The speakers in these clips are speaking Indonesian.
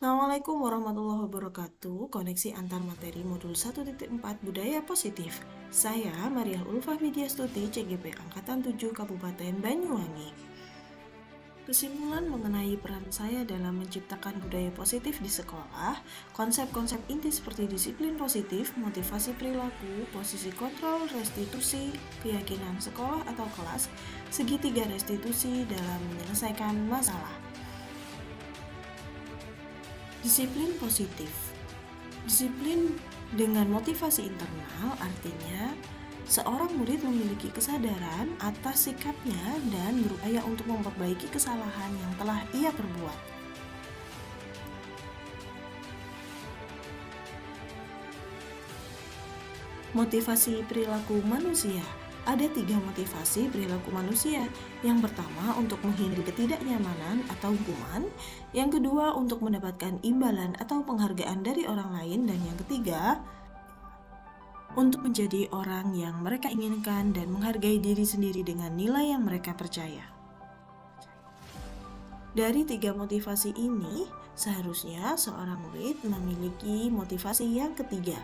Assalamualaikum warahmatullahi wabarakatuh. Koneksi antar materi modul 1.4 Budaya Positif. Saya Maria Ulfah Widyastuti, CGP Angkatan 7 Kabupaten Banyuwangi. Kesimpulan mengenai peran saya dalam menciptakan budaya positif di sekolah, konsep-konsep inti seperti disiplin positif, motivasi perilaku, posisi kontrol, restitusi, keyakinan sekolah atau kelas, segitiga restitusi dalam menyelesaikan masalah. Disiplin positif. Disiplin dengan motivasi internal artinya seorang murid memiliki kesadaran atas sikapnya dan berupaya untuk memperbaiki kesalahan yang telah ia perbuat. Motivasi perilaku manusia. Ada 3 motivasi perilaku manusia. Yang pertama untuk menghindari ketidaknyamanan atau hukuman, yang kedua untuk mendapatkan imbalan atau penghargaan dari orang lain, dan yang ketiga untuk menjadi orang yang mereka inginkan dan menghargai diri sendiri dengan nilai yang mereka percaya. Dari 3 motivasi ini, seharusnya seorang murid memiliki motivasi yang ketiga.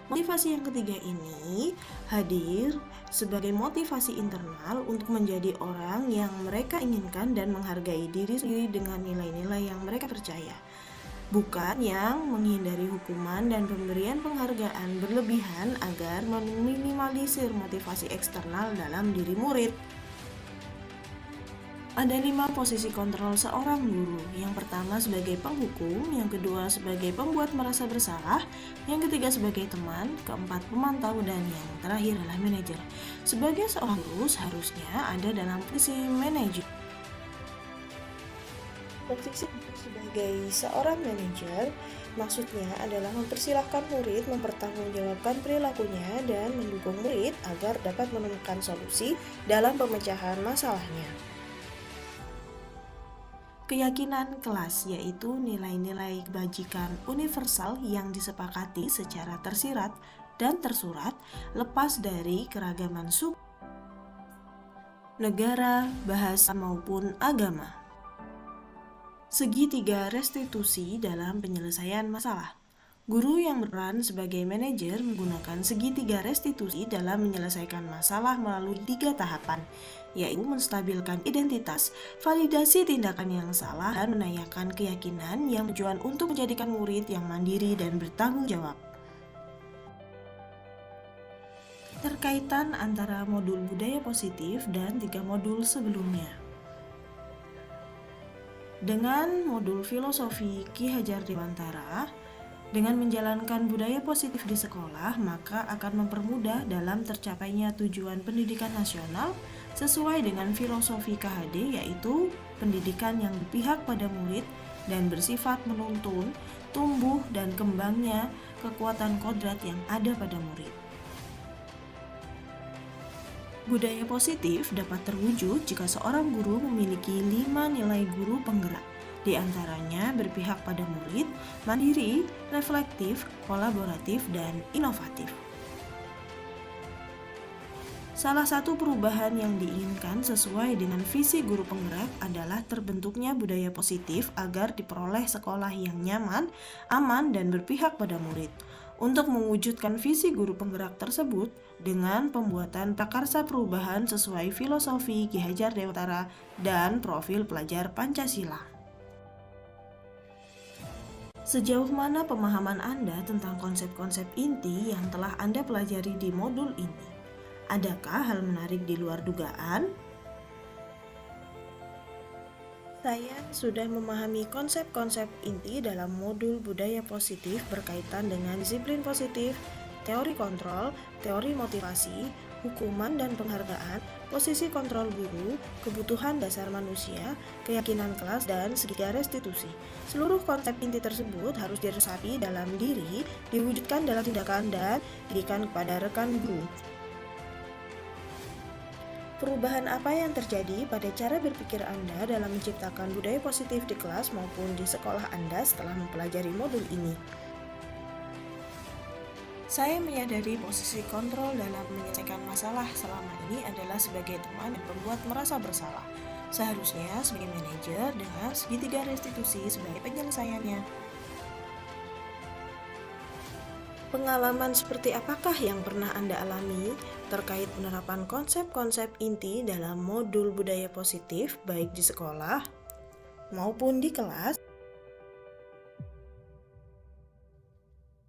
Motivasi yang ketiga ini hadir sebagai motivasi internal untuk menjadi orang yang mereka inginkan dan menghargai diri sendiri dengan nilai-nilai yang mereka percaya. Bukan yang menghindari hukuman dan pemberian penghargaan berlebihan agar meminimalisir motivasi eksternal dalam diri murid. Ada 5 posisi kontrol seorang guru. Yang pertama sebagai penghukum, yang kedua sebagai pembuat merasa bersalah, yang ketiga sebagai teman, keempat pemantau, dan yang terakhir adalah manajer. Sebagai seorang guru seharusnya ada dalam posisi manajer. Posisi sebagai seorang manajer maksudnya adalah mempersilahkan murid mempertanggungjawabkan perilakunya dan mendukung murid agar dapat menemukan solusi dalam pemecahan masalahnya. Keyakinan kelas yaitu nilai-nilai kebajikan universal yang disepakati secara tersirat dan tersurat lepas dari keragaman suku, negara, bahasa maupun agama. Segitiga restitusi dalam penyelesaian masalah. Guru yang berperan sebagai manajer menggunakan segitiga restitusi dalam menyelesaikan masalah melalui 3 tahapan, yaitu menstabilkan identitas, validasi tindakan yang salah, dan menanyakan keyakinan yang tujuan untuk menjadikan murid yang mandiri dan bertanggung jawab. Terkaitan antara modul budaya positif dan 3 modul sebelumnya. Dengan modul filosofi Ki Hajar Dewantara, dengan menjalankan budaya positif di sekolah, maka akan mempermudah dalam tercapainya tujuan pendidikan nasional sesuai dengan filosofi KHD, yaitu pendidikan yang berpihak pada murid dan bersifat menuntun tumbuh dan kembangnya kekuatan kodrat yang ada pada murid. Budaya positif dapat terwujud jika seorang guru memiliki 5 nilai guru penggerak. Di antaranya berpihak pada murid, mandiri, reflektif, kolaboratif, dan inovatif. Salah satu perubahan yang diinginkan sesuai dengan visi guru penggerak adalah terbentuknya budaya positif agar diperoleh sekolah yang nyaman, aman, dan berpihak pada murid. Untuk mewujudkan visi guru penggerak tersebut dengan pembuatan prakarsa perubahan sesuai filosofi Ki Hajar Dewantara dan profil pelajar Pancasila. Sejauh mana pemahaman Anda tentang konsep-konsep inti yang telah Anda pelajari di modul ini? Adakah hal menarik di luar dugaan? Saya sudah memahami konsep-konsep inti dalam modul budaya positif berkaitan dengan disiplin positif, teori kontrol, teori motivasi, hukuman dan penghargaan, posisi kontrol guru, kebutuhan dasar manusia, keyakinan kelas, dan segitiga restitusi. Seluruh konsep inti tersebut harus diresapi dalam diri, diwujudkan dalam tindakan, dan diberikan kepada rekan guru. Perubahan apa yang terjadi pada cara berpikir Anda dalam menciptakan budaya positif di kelas maupun di sekolah Anda setelah mempelajari modul ini? Saya menyadari posisi kontrol dalam menyelesaikan masalah selama ini adalah sebagai teman yang membuat merasa bersalah. Seharusnya sebagai manajer dengan segitiga restitusi sebagai penyelesaiannya. Pengalaman seperti apakah yang pernah Anda alami terkait penerapan konsep-konsep inti dalam modul budaya positif baik di sekolah maupun di kelas?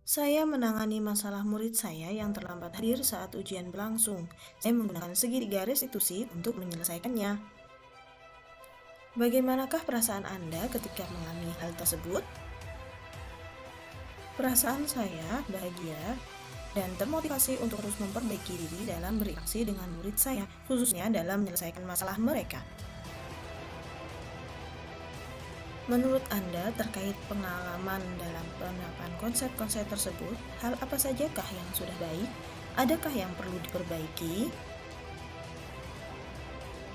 Saya menangani masalah murid saya yang terlambat hadir saat ujian berlangsung. Saya menggunakan segitiga restitusi untuk menyelesaikannya. Bagaimanakah perasaan Anda ketika mengalami hal tersebut? Perasaan saya bahagia dan termotivasi untuk terus memperbaiki diri dalam berinteraksi dengan murid saya, khususnya dalam menyelesaikan masalah mereka. Menurut Anda terkait pengalaman dalam penerapan konsep-konsep tersebut, hal apa sajakah yang sudah baik? Adakah yang perlu diperbaiki?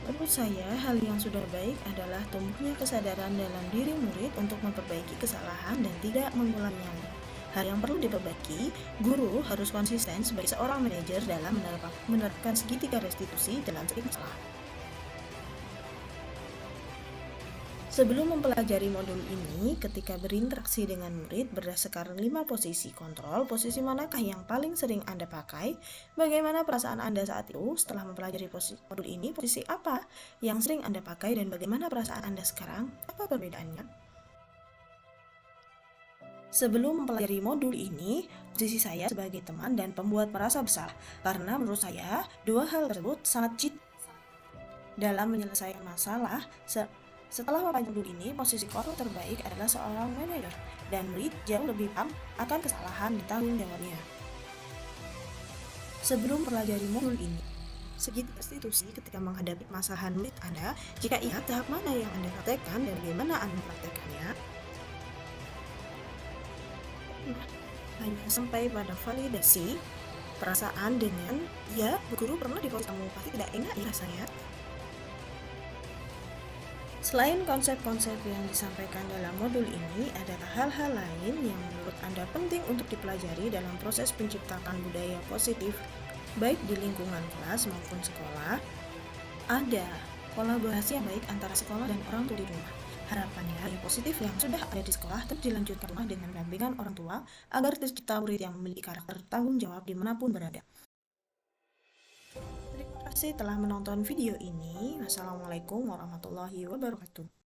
Menurut saya, hal yang sudah baik adalah tumbuhnya kesadaran dalam diri murid untuk memperbaiki kesalahan dan tidak mengulanginya. Hal yang perlu diperbaiki, guru harus konsisten sebagai seorang manajer dalam menerapkan segitiga restitusi dalam setiap masalah. Sebelum mempelajari modul ini, ketika berinteraksi dengan murid berdasarkan 5 posisi kontrol, posisi manakah yang paling sering Anda pakai? Bagaimana perasaan Anda saat itu setelah mempelajari modul ini? Posisi apa yang sering Anda pakai dan bagaimana perasaan Anda sekarang? Apa perbedaannya? Sebelum mempelajari modul ini, posisi saya sebagai teman dan pembuat merasa besar, karena menurut saya, dua hal tersebut sangat jitu dalam menyelesaikan masalah. Setelah mempelajari modul ini, posisi kontrol terbaik adalah seorang manajer, dan murid jauh lebih paham akan kesalahan dan tanggung jawabnya. Sebelum mempelajari modul ini, segitiga restitusi ketika menghadapi masalah murid Anda, jika iya, tahap mana yang Anda praktekkan dan bagaimana Anda mempraktekannya? Hanya sampai pada validasi perasaan dengan, ya, guru pernah di posisi kamu pasti tidak enak ya rasanya. Selain konsep-konsep yang disampaikan dalam modul ini, adalah hal-hal lain yang menurut Anda penting untuk dipelajari dalam proses penciptaan budaya positif, baik di lingkungan kelas maupun sekolah. Ada kolaborasi yang baik antara sekolah dan orang tua di rumah. Harapannya, budaya positif yang sudah ada di sekolah terus dilanjutkan rumah dengan pendampingan orang tua agar tercipta murid yang memiliki karakter tanggung jawab dimanapun berada. Terima kasih telah menonton video ini. Wassalamualaikum warahmatullahi wabarakatuh.